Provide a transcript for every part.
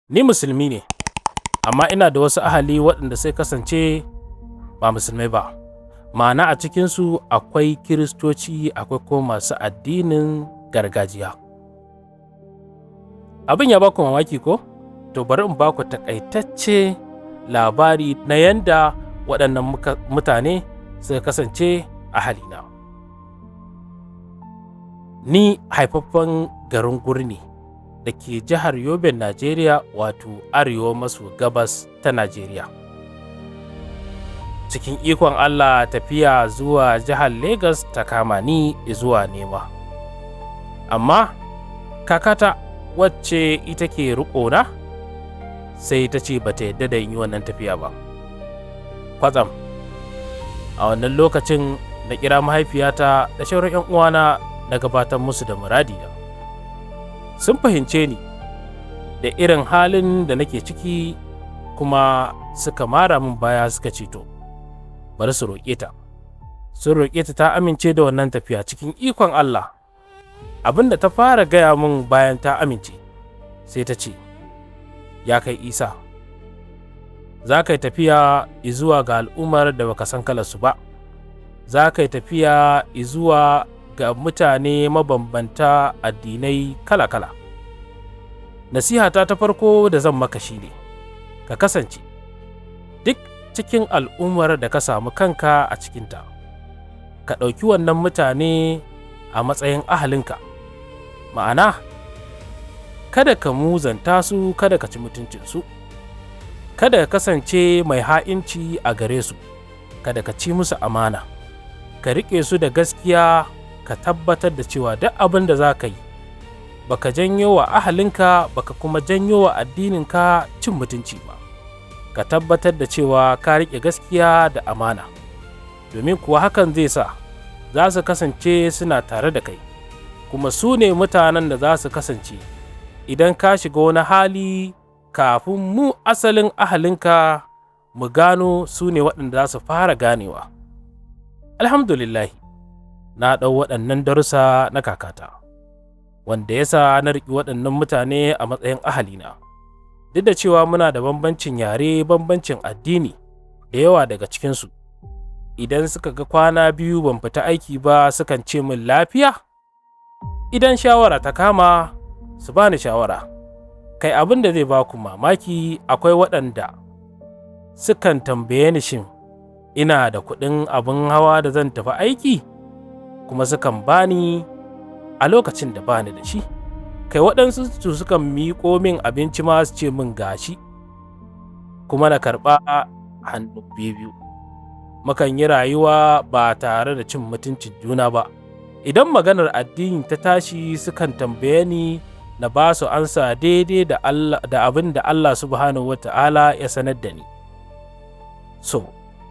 Ni musulmi ne, amma ina da wasu ahali waɗanda sai kasance ba musulmai ba. Ma'ana a cikinsu akwai Kiristoci, akwai kuma masu addinin gargajiya. Abin ya baku mamaki ko? To bari in baku takaitacce labari na yanda waɗannan mutane suka kasance ahalina. Ni haifaffen garin Guri ne da ke jihar Yoben, Najeriya, wato arewa maso gabas ta Najeriya. Cikin ikon Allah tafiya zuwa jihar Legas ta kama ni zuwa nema. Amma kakata wacce ita ke riƙona sai ta ce ba ta yadda da yi wannan tafiya ba. Kwatsam a wannan lokacin na kira mahaifiyata da sauran 'yan uwana na gabatar musu da muradina. Sun fahimce ni da irin halin da nake ciki kuma suka mara min baya suka ce to bari su roƙe ta. Sun roƙe ta amince da wannan tafiya. Cikin ikon Allah abin da ta fara gaya min bayan ta amince sai ta ce, ya kai Isa, za ka yi tafiya izuwa ga al'ummar da baka san kalarsu ba, za ka yi tafiya izuwa ga mutane mabambanta addinai kala-kala. Nasihata ta farko da zan maka shi ne, ka kasance duk cikin al'ummar da ka samu kanka a cikinta, ka ɗauki wannan mutane a matsayin ahalinka. Ma'ana, kada ka muzanta su, kada ka ci mutuncinsu, kada ka kasance mai ha'inci a gare su, kada ka ci musu amana, ka riƙe su da gaskiya, ka tabbatar da cewa duk abin da za ka yi baka janyo wa ahalinka baka kuma janyo wa addininka cin mutunci ba. Ka tabbatar da cewa ka riƙe gaskiya da amana, domin kuwa hakan zai sa za su kasance suna tare da kai, kuma su ne mutanen da za su kasance idan ka shiga wani hali kafin mu asalin ahalinka mu gano, su ne waɗanda za su fara ganewa. Alhamdulillah, na ɗau waɗannan darussa na kakata, wanda ya sa na riƙi waɗannan mutane a matsayin ahalina. Duk da cewa muna da bambancin yare, bambancin addini da yawa daga cikinsu, idan suka ga kwana biyu ban fita aiki ba sukan ce min lafiya. Idan shawara ta kama su bani shawara. Kai abin da zai ba ku mamaki, akwai waɗanda sukan tambaye ni shin ina da kuɗin abin hawa da zan tafi aiki, kuma sukan bani a lokacin da bani da shi. Kai waɗansu su sukan miƙo min abinci ma su ce min gashi, kuma na karɓa hannu biyu. Mukan yi rayuwa ba tare da cin mutuncin juna ba. Idan maganar addini ta tashi sukan tambaye ni na ba su ansa daidai da abin da Allah subhanahu wata'ala ya sanar da ni. So,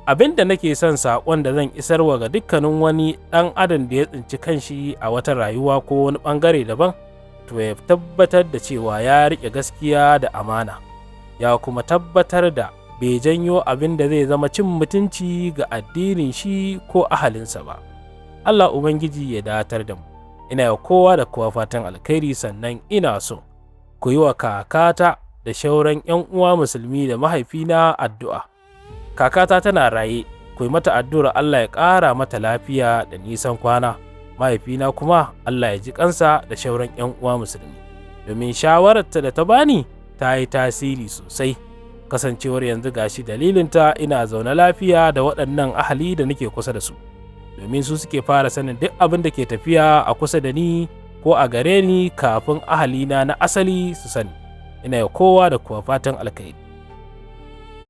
abin da nake son saƙon da zan isarwa ga dukkanin wani ɗan adam da ya tsinci kanshi a wata rayuwa ko wani ɓangare daban, to ya tabbatar da cewa ya riƙe gaskiya da amana, ya kuma tabbatar da bai janyo abin da zai zama cin mutunci ga addinin shi ko ahalinsa ba. Allah Ubangiji ya datar da mu. Ina yi kowa da kowa fatan alkhairi, sannan ina so ku yi wa kakata da shauran 'yan uwa musulmi da mahaifina addu'a. Kakata tana raye, ku yi mata addu'ar Allah ya ƙara mata lafiya da nisan kwana. Mahaifina kuma Allah ya ji kansa da shauran 'yan uwa musulmi, domin shawararta da ta bani ta yi tasiri sosai. Kasancewar yanzu gashi dalilinta ina zaune lafiya da waɗannan ahali da nake kusa da su, domin su suke fara sanin duk abin da ke tafiya a kusa da ni ko a gare ni kafin ahalina na asali su sani. Ina yi kowa da kowa fatan alkhairi.